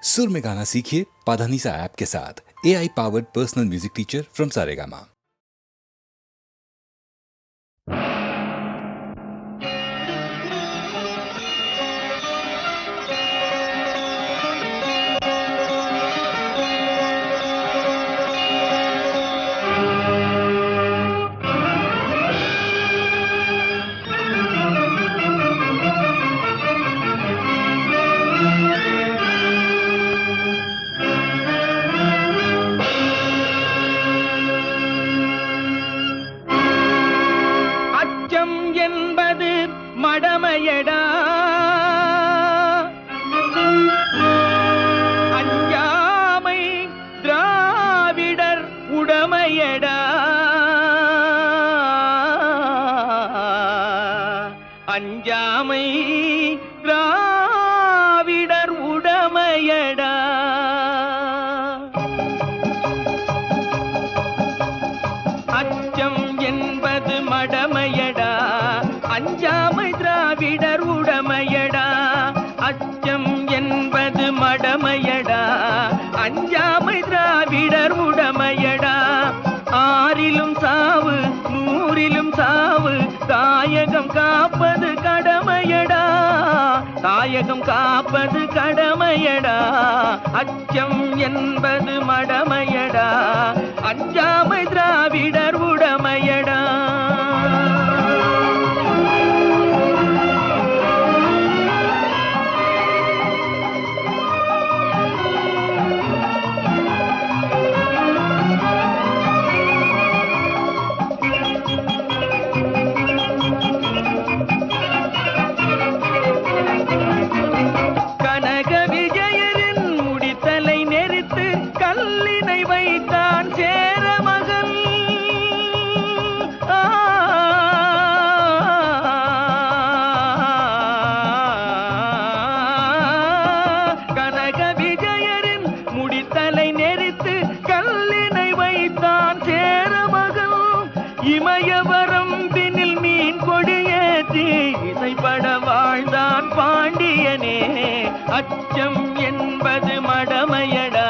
सुर में गाना सीखिए पाधानीसा ऐप के साथ। AI powered personal music teacher from Saregama. மடமையடா அஞ்சாமை திராவிடர் உடமையடா அஞ்சாமை திராவிடர் உடமையடா அச்சம் என்பது மடமையடா அஞ்சாமை திராவிடர் உடமையடா அச்சம் என்பது மடமையடா அஞ்சாமை திராவிடர் உடமையடா ஆறிலும் சாவு நூறிலும் சாவு தாயகம் காப்பது கடமையடா தாயகம் காப்பது கடமையடா அச்சம் என்பது மடமையடா அஞ்சாமை திராவிடர் உடமையடா இமயவரம்பினில் மீன் கொடியேற்றி இசைப்பட வாழ்ந்தான் பாண்டியனே அச்சம் என்பது மடமையடா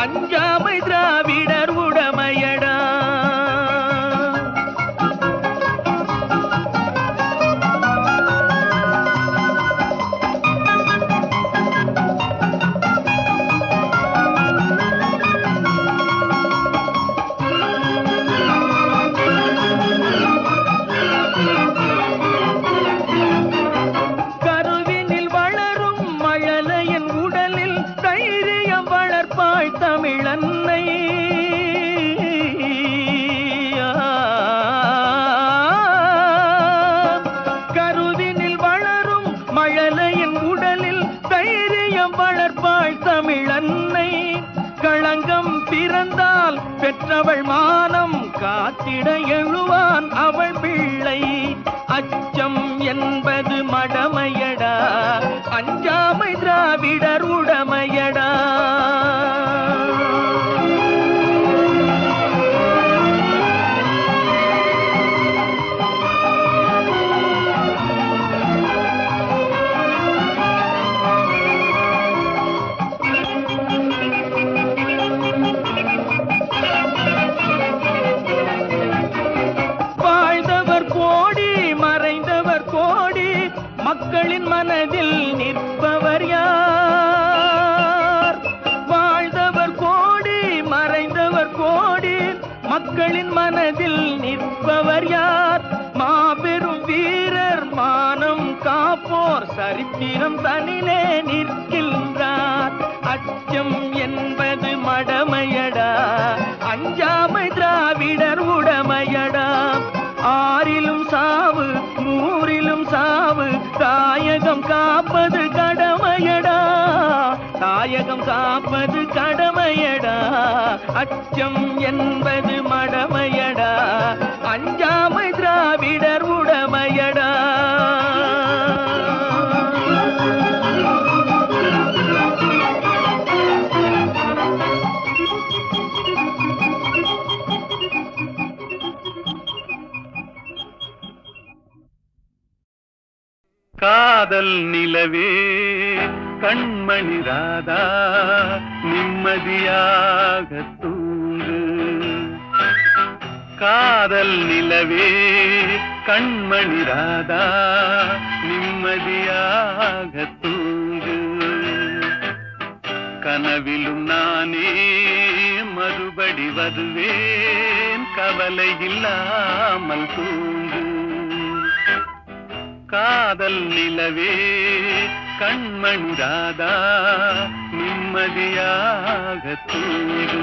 அஞ்சாமை திராவிடர் உடமையடா தமிழன்னை கருவினில் வளரும் மழலையின் உடலில் தைரியம் வளர்ப்பாள் தமிழன்னை களங்கம் பிறந்தால் பெற்றவள் மானம் காத்திட எழுவான் அவள் பிள்ளை அச்சம் என்பது மடமையடா அஞ்சாமை திராவிடர் உடமையடா மக்களின் மனதில் நிற்பவர் யார் வாழ்ந்தவர் கோடி மறைந்தவர் கோடி மக்களின் மனதில் நிற்பவர் யார் மாபெரும் வீரர் மானம் காப்போர் சரித்திரம் தனிலே நிற்கின்றார் அச்சம் என்பது மடமையடா அஞ்சாமை திராவிடர் உடமையடா ஆறிலும் சாவு நூறிலும் சாவு தாயகம் காப்பது கடமையடா தாயகம் காப்பது கடமையடா அச்சம் என்பது மடமையடா அஞ்சாமை திராவிடர் உடமையடா காதல் நிலவே கண்மணி ராதா நிம்மதியாக தூங்கு. காதல் நிலவே கண்மணி ராதா நிம்மதியாக தூங்கு. கனவிலும் நானே மறுபடி வருவேன், கவலை இல்லாமல் தூங்கு. காதல் நிலவே கண்மணி ராதா நிம்மதியாக தூங்கு.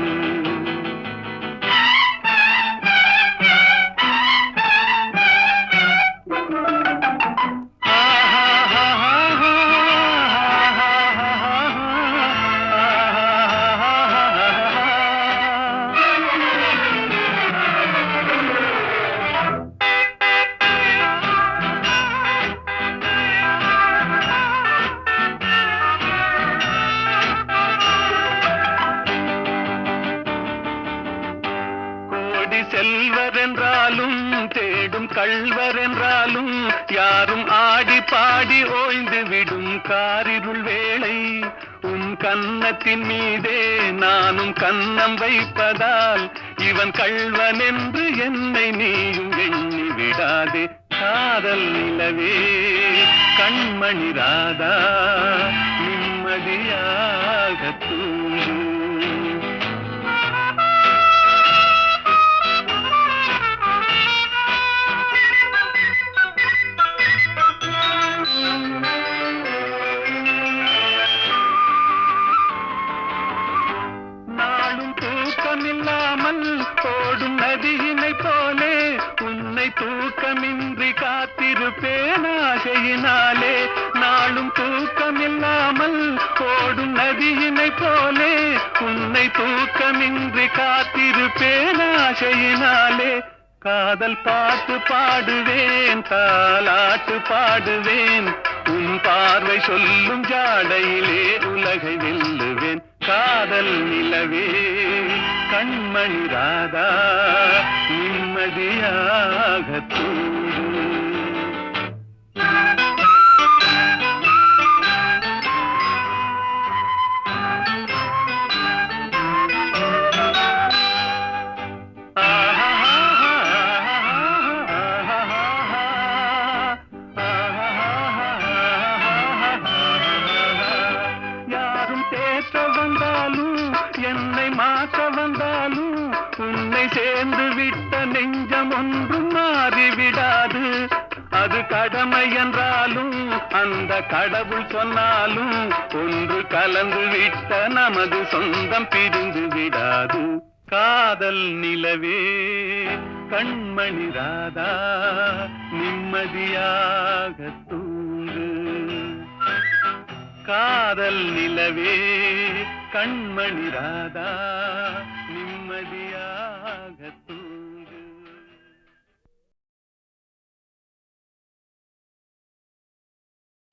செல்வர் என்றாலும் தேடும் கள்வர் என்றாலும் யாரும் ஆடி பாடி ஓய்ந்து விடும் காரிருள் வேளை. உன் கன்னத்தின் மீதே நானும் கன்னம் வைப்பதால் இவன் கள்வன் என்று என்னை நீயும் எண்ணி விடாதே. காதல் நிலவே கண்மணி ராதா நிம்மதியாக தூங்கு. தூக்கமில்லாமல் ஓடும் நதியினை போலே உன்னை தூக்கமின்றி காத்திருப்பேன் ஆசையினாலே. நாளும் தூக்கமில்லாமல் ஓடும் நதியினை போலே உன்னை தூக்கமின்றி காத்திருப்பேன் ஆசையினாலே. காதல் பாட்டு பாடுவேன், தாலாட்டு பாடுவேன், உன் பார்வை சொல்லும் ஜாடையிலே உலகை வெல்லுவேன். காதல் நிலவே கண்மணி ராதா நிம்மதியாக தூங்கு. என்னை மாற்ற வந்தாலும் உன்னை சேர்ந்து விட்ட நெஞ்சம் ஒன்றும் மாறிவிடாது. அது கடமை என்றாலும் அந்த கடவுள் சொன்னாலும் ஒன்று கலந்து விட்ட நமது சொந்தம் பிரிந்து விடாது. காதல் நிலவே கண்மணி ராதா நிம்மதியாக தூங்கு. காதல் நிலவே கண்மணி ராதா நிம்மதியாக தூங்கு.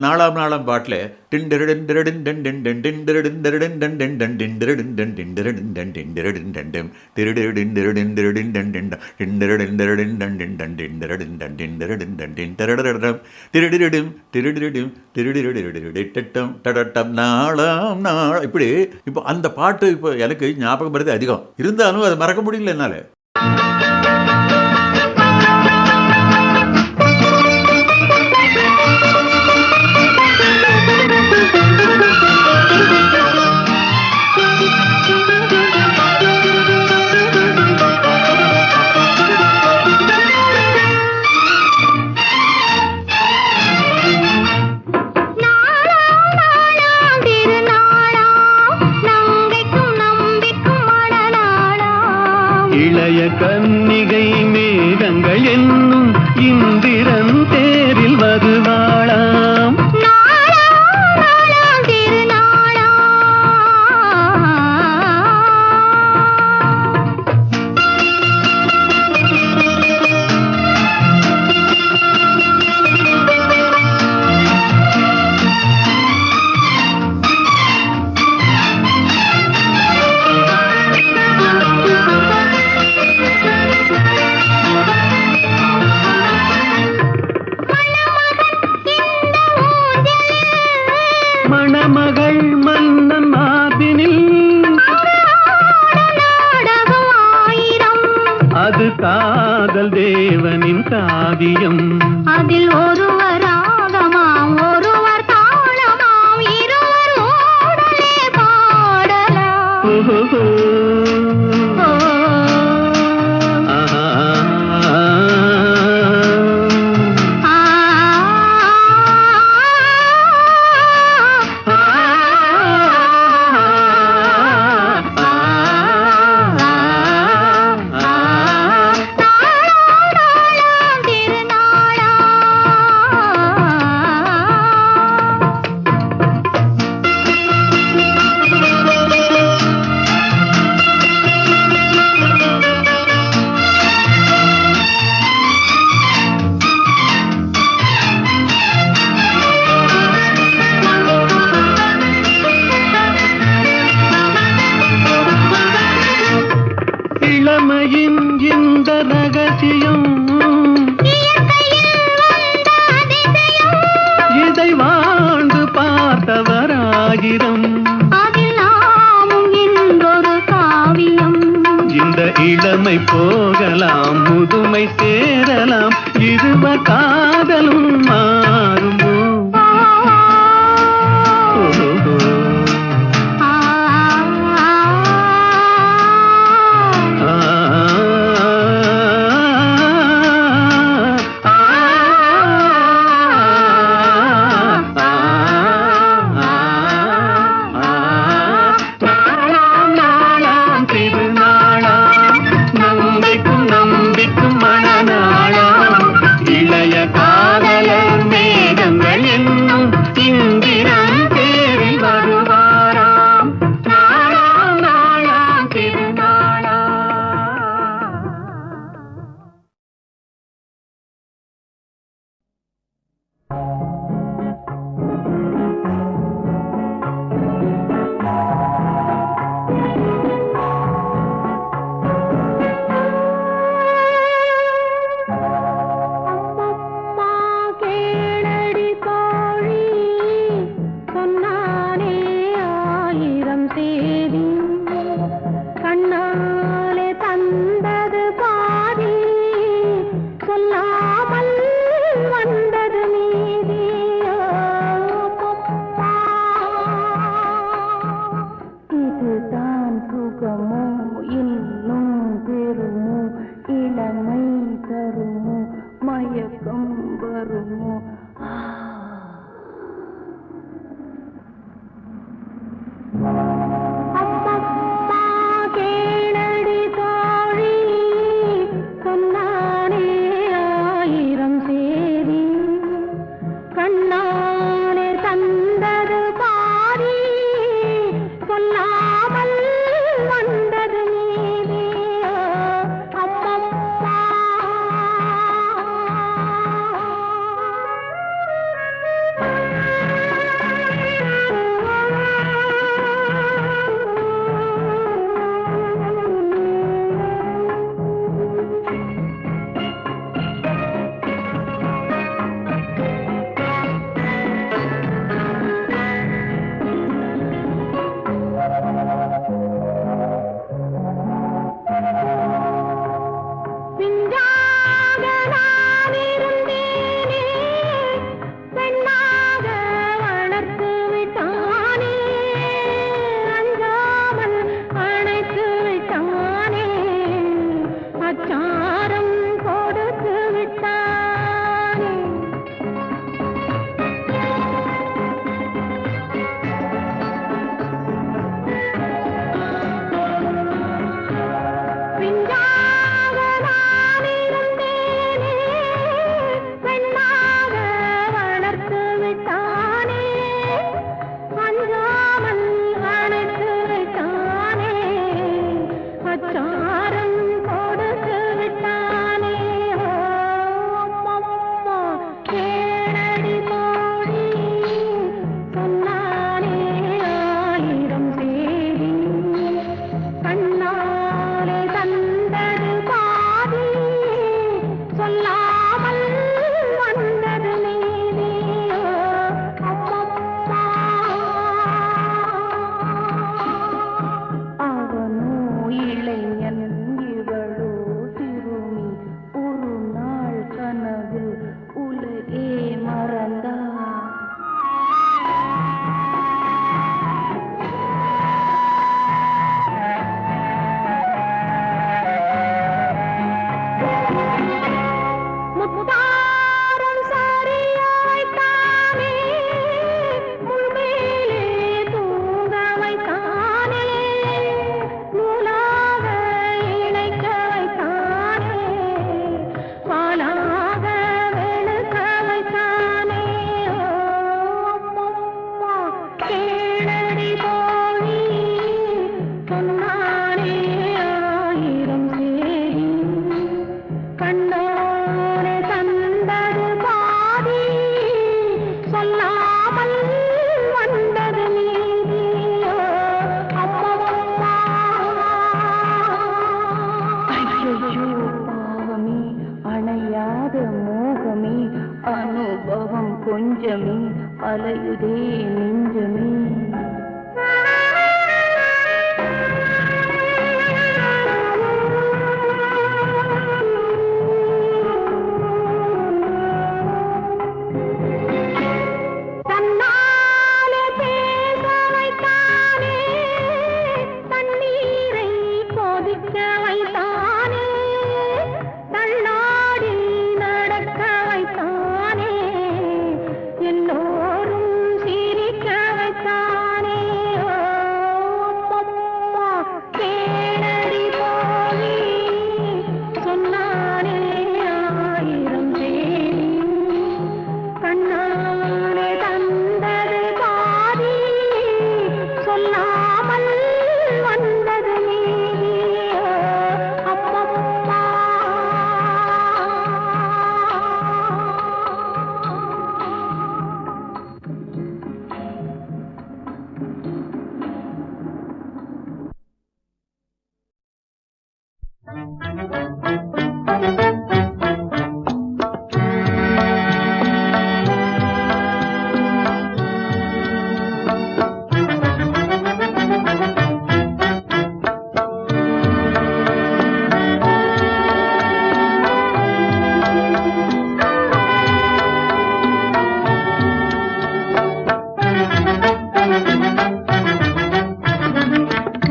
நாலாம் நாளாம் பாட்டில் நாளாம் நாள் இப்படி இப்போ அந்த பாட்டு இப்போ எனக்கு ஞாபகம் வருது அதிகம். இருந்தாலும் அதை மறக்க முடியல என்னால். இளைய கன்னிகை மேகங்கள் என்னும் இந்திரன் தேரில் வருவாளாம். முதல் தேவனின் காவியம். அதில் ஒருவர் ராகமாம் ஒருவர் தாளமாம் இருவர் ஓடலே பாடலாம். ஓஹோ. ஆஹா. இளமையின் இந்த ரகசியம் இதை வாழ்ந்து பார்த்தவராயிரம். அதில் நாமும் இன்றொரு காவியம். இந்த இளமை போகலாம் முதுமை சேரலாம் இருவர் காதலும் மாறுமோ. ஓஹோ. காதலர் மேகங்கள் என்னும் இந்திரன் தேரில் வருவாராம். நாளாம் நாளாம் திருநாளாம். அலையுதே நெஞ்சமே. தன்னாலே பேச வைத்தானே, தண்ணீரை கொதிக்க வைத்தானே, தள்ளாடி நடக்க வைத்தானே, எல்லோரும் சிரிக்க வைத்தானே. அப்பப்பா கேளடி போய் சொன்னானே ஆயிரம் பேர், கண்ணாலே தந்தது பாதி, சொல்லாமல் வந்தது நீதி. அப்பப்பா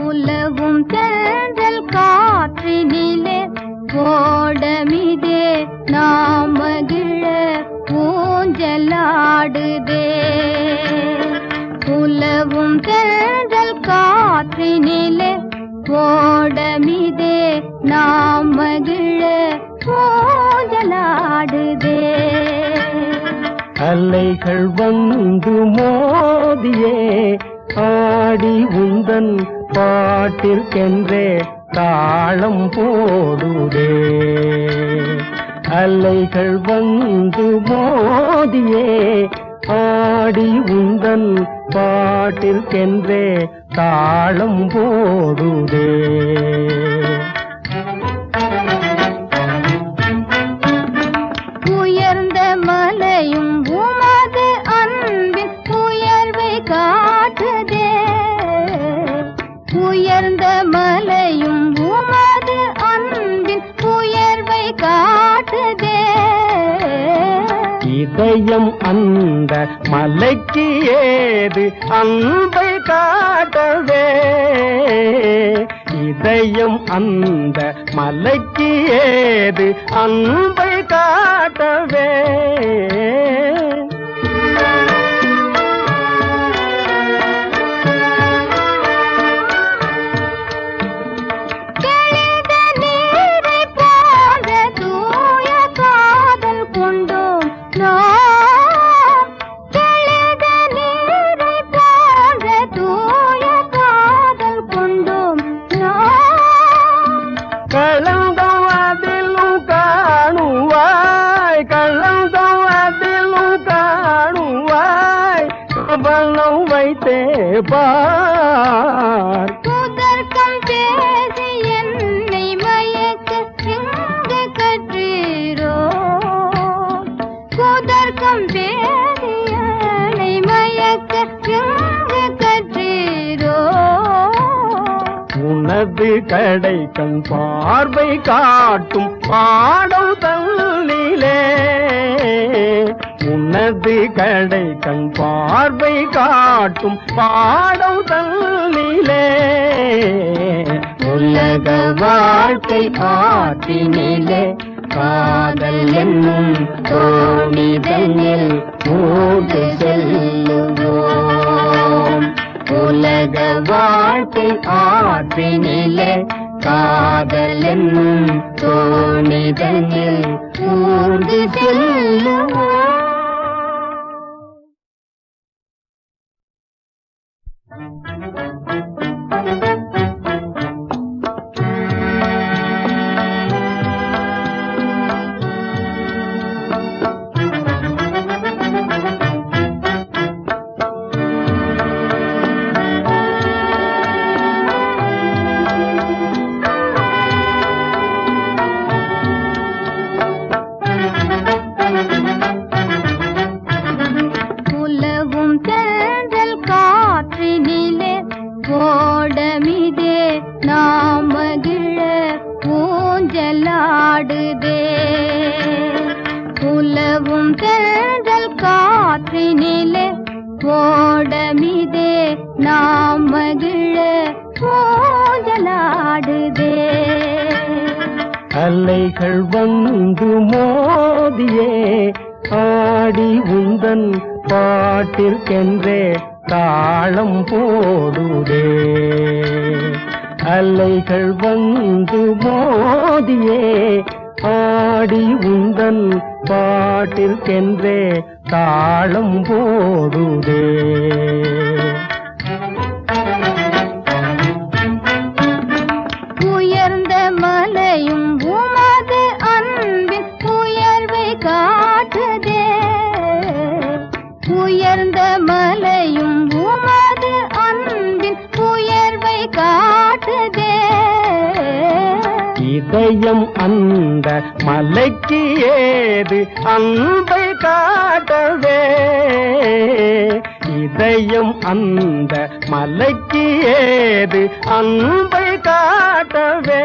உலவும் தென்றல் காற்றினிலே ஓடமிதே நாம் மகிழ ஊஞ்சலாடுதே. உலவும் தென்றல் காற்றினிலே ஓடமிதே நாம் மகிழ ஊஞ்சலாடுதே. அலைகள் வந்து மோதியே ஆடி உந்தன் பாட்டிற்கென்றே தாளம் போடுதே. அலைகள் வந்து மோதியே ஆடி உந்தன் பாட்டிற்கென்றே தாளம் போடுதே. உயர்ந்த மலையும் உமது அன்பின் உயர்வை காட்டுதே. உயர்ந்த மலையும் உமது அன்பின் உயர்வை காட்டுதே. இதயம் அந்த மலைக்கு ஏது அன்பை காட்டவே. இதயம் அந்த மலைக்கு ஏது அன்பை காட்டவே. தெளிந்த நீரை போன்ற தூய காதல் கொண்டோம் நாம். தெளிந்த நீரை போன்ற தூய காதல் கொண்டோம் நாம். கலந்தம் அதிலும் காணுவாய், கலந்தம் அதிலும் காணுவாய், கவனம் வைத்தே பார். குதர்க்கம் பேசி என்னை மயக்க எங்கு கற்றீரோ. குதர்க்கம் பேசி என்னை மயக்க எங்கு கற்றீரோ. உனது கடை கண் பார்வை காட்டும் பாடம் தள்ளிலே. உனது கடை கண் பார்வை காட்டும் பாடம் தள்ளிலே. உலக வாழ்க்கை ஆற்றினிலே காதல் என்னும் தோணிதனில் மூடு செல்லுவோம். உலக வாழ்க்கை ஆற்றினிலே காதல் என்னும் தோணிதனில் மூடு செல்லுவோம். அலைகள் வந்து மோதியே ஆடி உந்தன் பாட்டிற்கென்றே தாளம் போடுதே. அலைகள் வந்து மோதியே ஆடி உந்தன் பாட்டிற்கென்றே தாளம் போடுதே. உயர்ந்த மலையும் உமது அன்பின் உயர்வை காட்டுதே. உயர்ந்த மலையும் உமது அன்பின் உயர்வை காட்டுதே. இதயம் அந்த மலைக்கு ஏது அன்பை காட்டவே. இதயம் அந்த மலைக்கு ஏது அன்பை காட்டவே.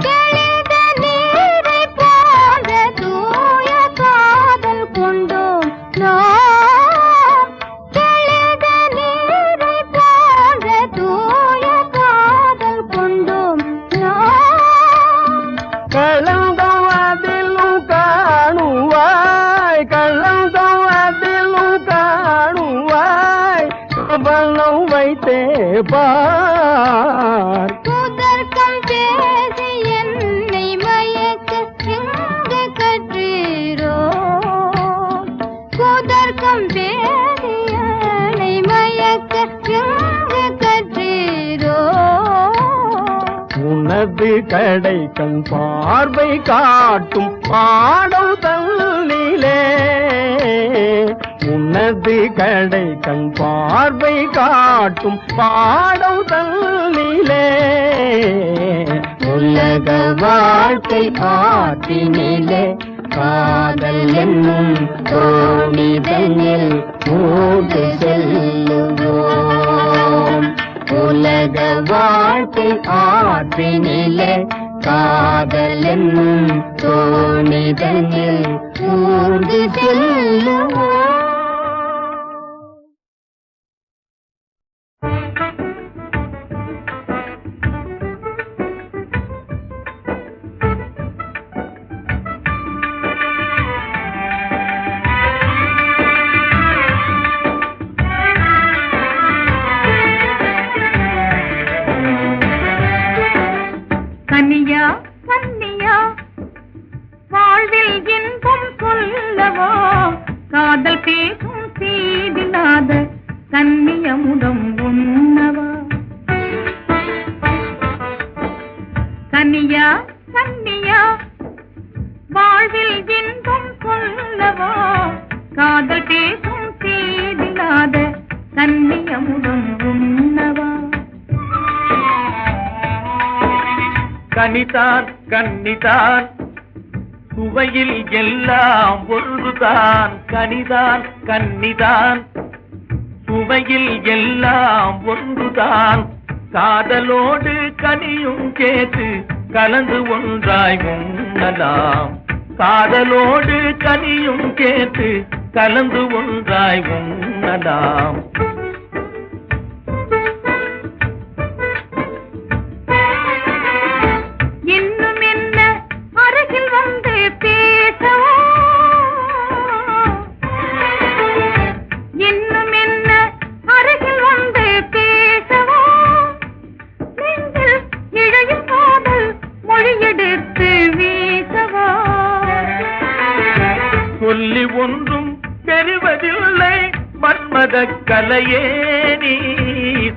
தெளிந்த நீரைப் போன்ற தூய காதல் கொண்டோம் நாம். தெளிந்த நீரைப் போன்ற தூய காதல் கொண்டோம் நாம். கலந்தம் அதிலும் காணுவாய், கலந்தம் அதிலும் காணுவாய். பலம் வைத்தே பார். புதர்க்கம் பேசி என்னை மயக்க எங்கு கற்றீரோ. புதர்க்கம் பேசி என்னை மயக்க எங்கு கற்றீரோ. உனது கடை கண் பார்வை காட்டும் பாடம் தன்னிலே. உனது கடை கண் பார்வை காட்டும் பாடம் தன்னிலே. உலக வாழ்க்கை ஆற்றினிலே காதல் என்னும் தோணிதனில் மூடு செல்லுவோம். உலக வாழ்க்கை ஆற்றினிலே காதல் என்னும் தோணிதனில் மூடு செல்லுவோம். கன்னியா கன்னியா வாழ்வில் இன்பம் சொல்லவோ. காதல் பேசும் சீதில்லாத கன்னியமுடம் உண்ணவா. கன்னியா கன்னியா வாழ்வில் இன்பம் சொல்லவோ. காதல் பேசும் சீதில்லாத கன்னியமுடம் உண்ணவா. கனிதான் கன்னிதான் சுவையில் எல்லாம் ஒன்றுதான். கனிதான் கன்னிதான் சுவையில் எல்லாம் ஒன்றுதான். காதலோடு கனியும் கேட்டு கலந்து ஒன்றாய் உண்ணலாம். காதலோடு கனியும் கேட்டு கலந்து ஒன்றாய் உண்ணலாம். இன்னும் என்ன அருகில் வந்து பேசவோ. இன்னும் என்ன அருகில் வந்து பேசவோ. நெஞ்சில் இழையும் காதல் மொழியெடுத்து வீசவா. சொல்லி ஒன்றும் தெரிவதில்லை மன்மத கலையே நீ.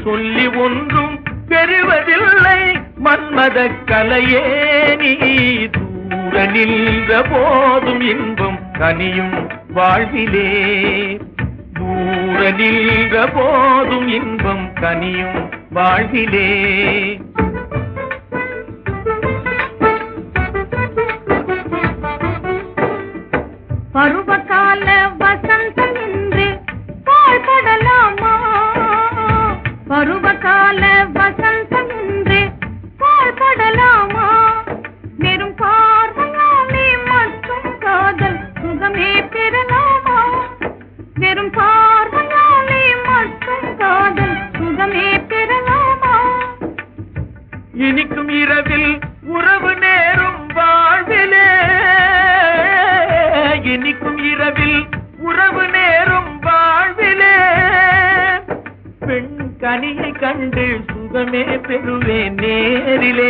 சொல்லி ஒன்றும் தெரிவதில்லை மன்மத கலையே நீ. தூர நின்ற போதும் இன்பம் கனியும் வாழ்விலே. தூர நின்ற போதும் இன்பம் கனியும் வாழ்விலே. பருவகால வசந்தம் என்று பாழ்படலாமா. பருவகால வசந்தம் என்று பாழ்படலாமா. வெறும் பார்வையாலே மட்டும் காதல் சுகமே பெறலாமா. வெறும் பார்வை கண்டு சுகமே பெறுவேன் நேரிலே.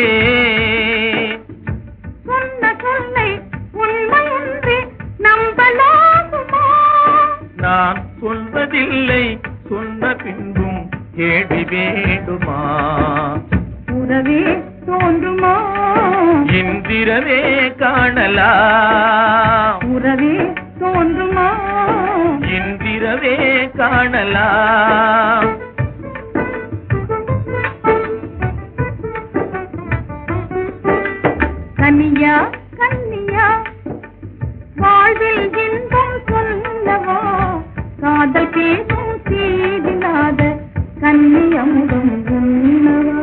சொன்ன சொல்லை உண்மையின்றி நம்பலாகுமா? நான் சொல்வதில்லை, சொன்ன பின்பும் கேள்வி வேண்டுமா? உறவே தோன்றுமா? இந்திரவே காணலாம், உறவே தோன்றுமா? இந்திரவே காணலாம். கன்னியா கன்னியா வாழ்வில் இன்பம் சொல்லவா? காதல் பேசும் சீதில்லாத கன்னியமுகம் உண்ணவா?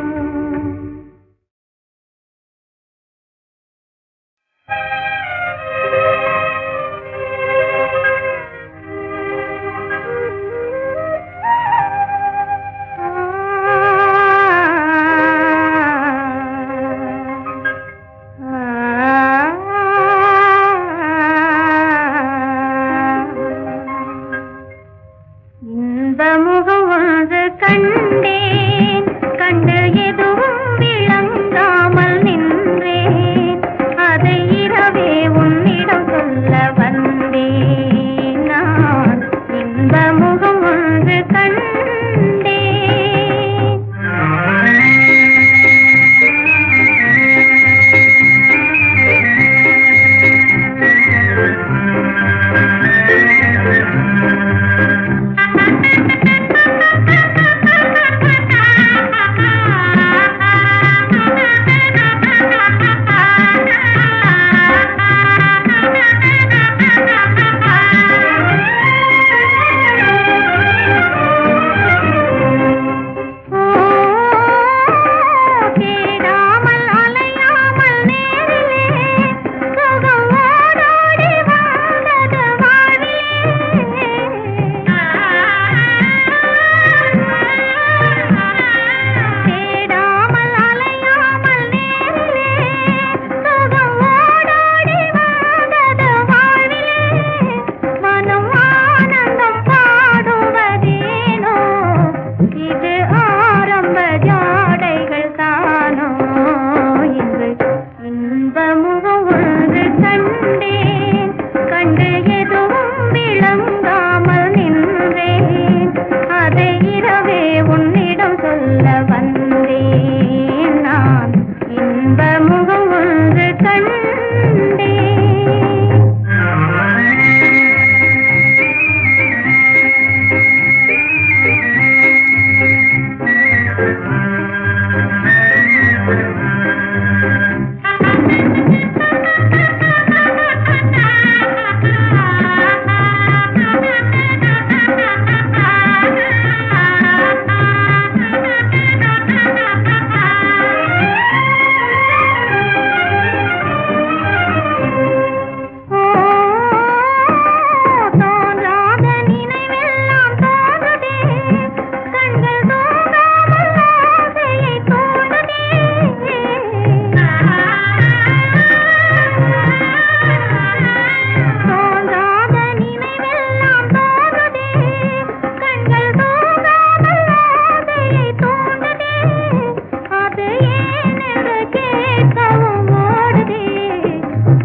இந்த முகம் ஒன்று கண்டேன், கண்டு எதுவும் விளங்காமல் நின்றேன். அதை இரவே உன்னிடம் சொல்ல வந்தேன் நான். இந்த முகம் ஒன்று கண்டேன். தேடாமல் அலையாமல் நேரிலே சுகம் ஓடோடி வந்தது வாழ்விலே. தேடாமல் அலையாமல் நேரிலே சுகம் ஓடோடி வந்தது வாழ்விலே. மனம் ஆனந்தம் பாடுவதேனோ, இது ஆரம்ப ஜாடைகள் தானோ. இன்று இன்ப முகம் ஒன்று கண்டேன், கண்டு எதுவும் விளங்காமல் நின்றேன். அதை இரவே உன்னிடம் சொல்ல வந்தேன் நான். இன்ப முகம் ஒன்று கண்டேன். தோன்றாத நினைவெல்லாம் தோன்றுதே, கண்கள் தூங்காமல் ஆசையை தூண்டுதே. தோன்றாத நினைவெல்லாம் தோன்றுதே, கண்கள் தூங்காமல் ஆசையை தூண்டுதே. அது ஏனென்று கேட்கவும் ஓடுதே,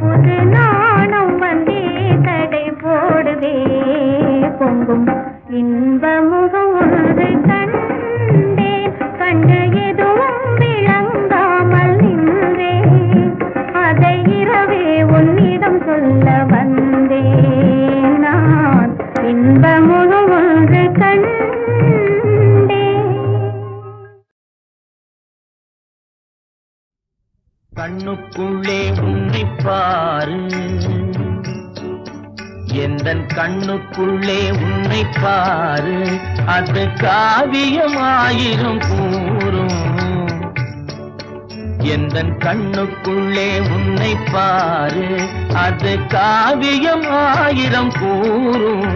ஒரு நாணம் வந்தே தடை போடுதே. பொங்கும் இன்ப முகம் ஒன்று கண்டேன், கண்டு எதுவும் விளங்காமல் நின்றேன். அதை இரவே உன்னிடம் சொல்ல வந்தேன் நான். இன்ப முகம் ஒன்று கண்டேன். கண்ணுக்குள்ளே உன்னை பாரு, எந்தன் கண்ணுக்குள்ளே உன்னை பாரு. அது காவியமாயிரும் கூறும். எந்தன் கண்ணுக்குள்ளே உன்னை பாரு, அது காவியமாயிரம் கூறும்.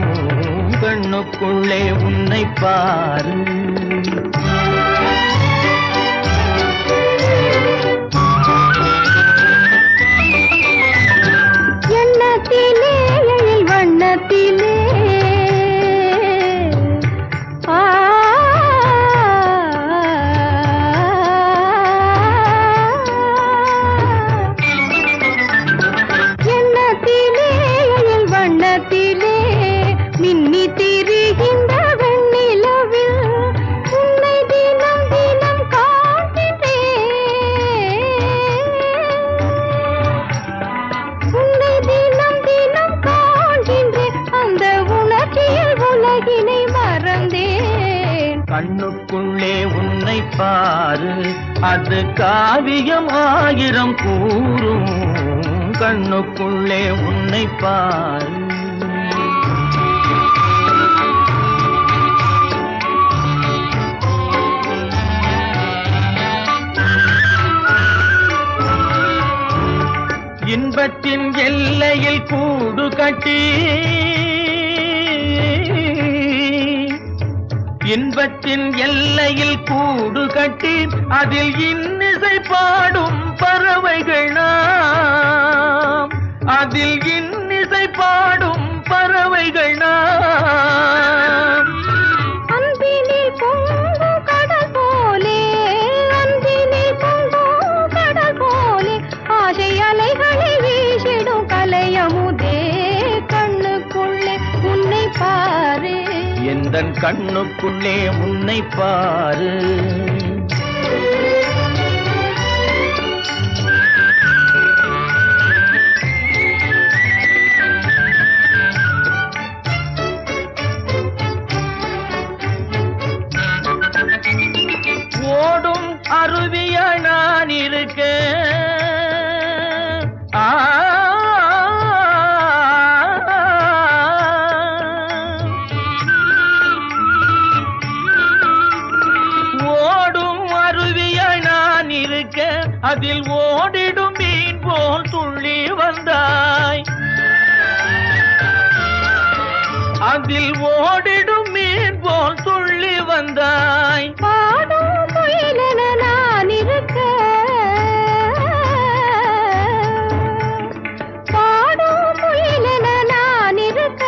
கண்ணுக்குள்ளே உன்னை பாரு. எண்ணத்திலே எழில் வண்ணத்திலே ஆ கண்ணுக்குள்ளே உன்னை பாரு, அது காவியம் ஆயிரம் கூறும். கண்ணுக்குள்ளே உன்னை பாரு. இன்பத்தின் எல்லையில் கூடு கட்டி, இன்பத்தின் எல்லையில் கூடு கட்டி, அதில் இன்னிசை பாடும் பறவைகள் நாம், அதில் இன்னிசை பாடும் பறவைகள் நாம். அன்பினில் பொங்கும் கடல் போலே, அன்பினில் பொங்கும் கடல் போலே, ஆசை அலைகளை வீசிடும் கலையமுதே, கண்ணுக்குள்ளே உன்னை பாரு. எந்தன் கண்ணுக்குள்ளே உன்னை பாரு. ஓடும் அருவிய நான் இருக்க, ஓடும் அருவிய நான் இருக்க, அதில் ஓடிடும் மீன் போல் துள்ளி வந்தாய், அதில் ஓடிடும் மீன் போல் துள்ளி வந்தாய். பாடும் குயிலென நான் இருக்க, பாடும் குயிலென நான் இருக்க,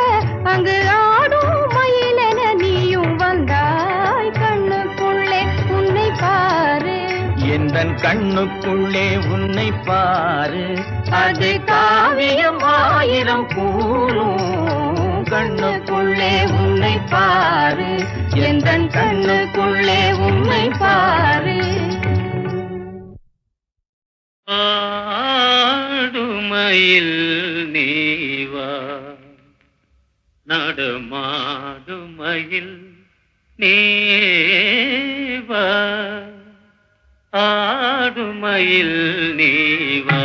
அங்கு ஆடும் மயிலென நீயும் வந்தாய். கண்ணுக்குள்ளே உன்னை பாரு. எந்தன் கண்ணுக்குள்ளே உன்னை பாரு, அது காவியம் ஆயிரம் கூறும். கண்ணுக்குள்ளே உன்னை பாரு, எந்தன் கண்ணுக்குள்ளே உன்னை பாரு. ஆடுமயில் நீவா, நடமாடுமயில் நீவா, ஆடுமயில் நீவா,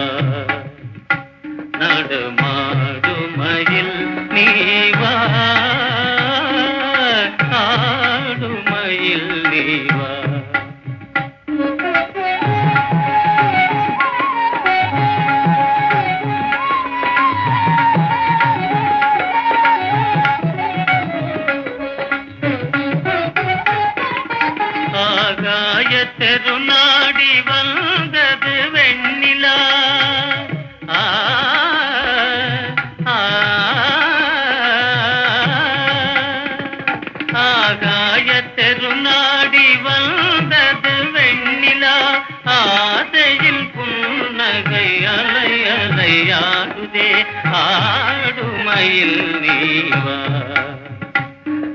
நடமாடுமயில் நீவா, ஆடுமயில் நீவா. ஆகாய தெருநாடி வந்தது வெண்ணிலா, ஆகாய தெருநாடி வந்தது வெண்ணிலா, ஆசையில் புன்னகை அலை அலையாடுதே. ஆடுமயில் நீவா,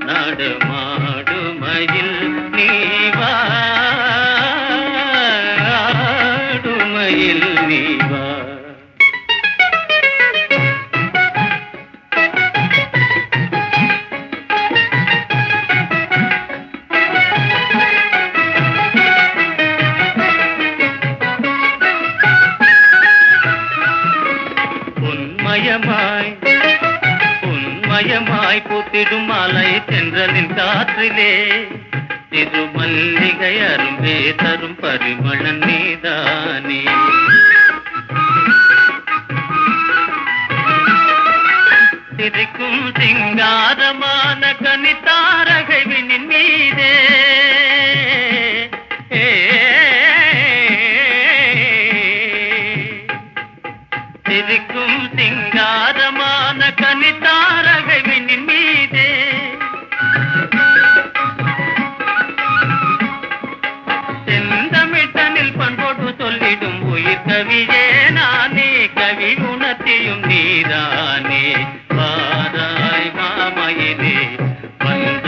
நடமாடுமயில் நீவா, ஆடுமயில் நீவா. உன்மயமாய் பூத்திடும் மாலை தென்றலின் காற்றிலே, திருமல்லிகை அரும்பே தரும் பரிமளன் நீதானே. சிரிக்கும் சிங்காரமான கனித்தாரகை விண்ணின் மீதே, சிரிக்கும் சிங்காரமான கனித்தாரகை விண்ணின் மீதே, செந்தமிழ்தனில் பண்போடு சொல்லிடும் உயிர் கவியே நானே, கவி குணத்தையும் நீதானே. வாராய் மாமயிலே வந்து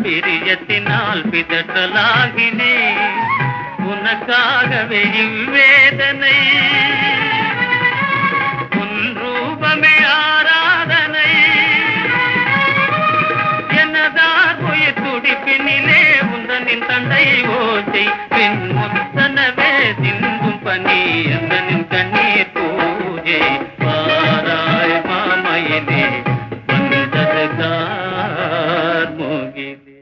பிரியத்தினால் பிதற்றலாகினே உனக்காகவே இவ்வேதனை உன் ரூபமே ஆராதனை என்னதார் உயிர் துடிப்பினிலே உந்தனின் தண்டை ஓசை பின் முத்தனவே சிந்தும் பனி எந்தனின் கண்ணீர் பூஜை பாராய் மாமையிலே வந்ததற்கார் மோகிலே.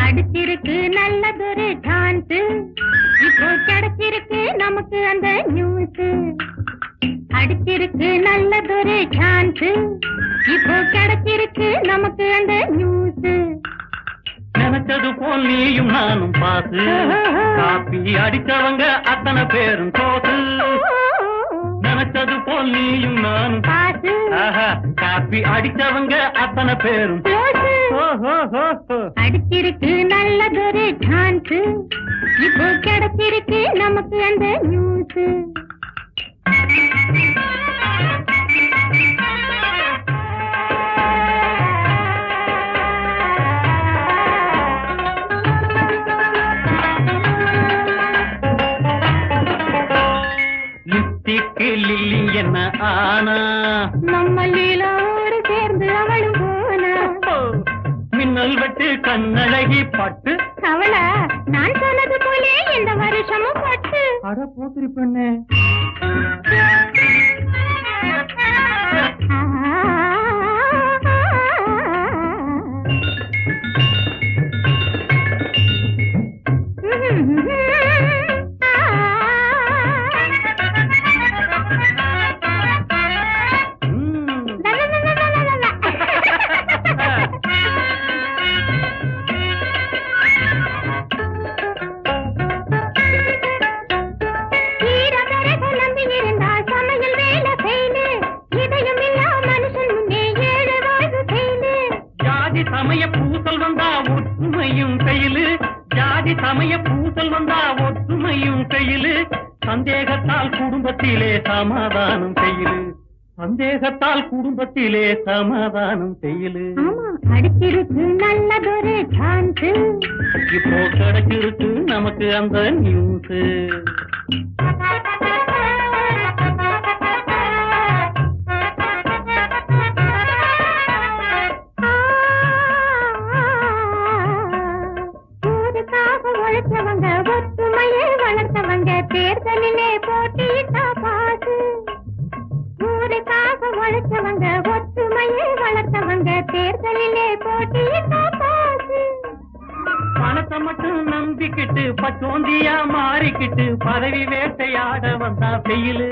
அடிச்சிருக்கு நல்லதொரு சான்ஸ், இப்போ கிடைச்சிருக்கு நமக்கு அந்த நியூஸ். அடிச்சிருக்கு நல்லதொரு சான்ஸ், இப்போ கிடைச்சிருக்கு நமக்கு அந்த நியூஸ். நினைச்சது போல் நீயும் நானும் பாசு, காப்பி அடிச்சவங்க அத்தனை பேரும் தோசு. நினைச்சது போல் நீயும் நானும் பாசு காப்பி அடிச்சவங்க அத்தனை பேரும். அடிச்சிருக்கு நல்லதொரு சான்ஸ், இப்போ கிடைச்சிருக்கு நமக்கு அந்த நியூஸ். லிப்டிக்கு லில்லி என்ன ஆனா, நம்ம லீலாவோடு சேர்ந்து அவளும் போனா. மின்னல் வெட்டு கண்ணழகி பட்டு. அவளா நான் சொன்னது போலே இந்த வருஷமும் பட்டு. அட போத்திரி பெண்ணே, சமய பூசல் வந்தா ஒற்றுமையும் கையிலு. ஜாதி சமய பூசல் வந்தா ஒற்றுமையும் கையிலு. சந்தேகத்தால் குடும்பத்திலே சமாதானம் செய்யலு. சந்தேகத்தால் குடும்பத்திலே சமாதானம் செய்யலு. அடிச்சிருக்கு நல்லதொரு சான்ஸ், இப்போ கிடைச்சிருக்கு நமக்கு அந்த நியூஸ். உழைச்சவங்க ஒற்றுமையை வளர்த்தவங்க தேர்தலிலே போட்டியிட்டா பாசு. ஊருக்காக உழைச்சவங்க ஒற்றுமையை வளர்த்தவங்க தேர்தலிலே போட்டியிட்டா பாசு. பணத்தை மட்டும் நம்பிக்கிட்டு பச்சோந்தியா மாறிக்கிட்டு பதவி வேட்டையாட வந்தா வெயிலு.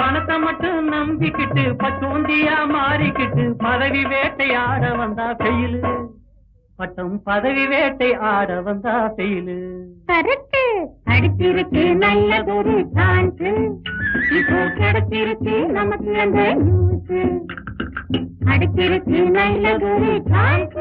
பணத்தை மட்டும் நம்பிக்கிட்டு பச்சோந்தியா மாறிக்கிட்டு பதவி வேட்டையாட வந்தா வெயிலு. பட்டம் பதவி வேட்டை ஆட வந்தா வெயிலு. கரெக்ட். அடிச்சிருக்கு நல்லதொரு சான்ஸ், இப்போ கிடைச்சிருக்கு நமக்கு அந்த நியூஸ். அடிச்சிருக்கு நல்லதொரு சான்ஸ்.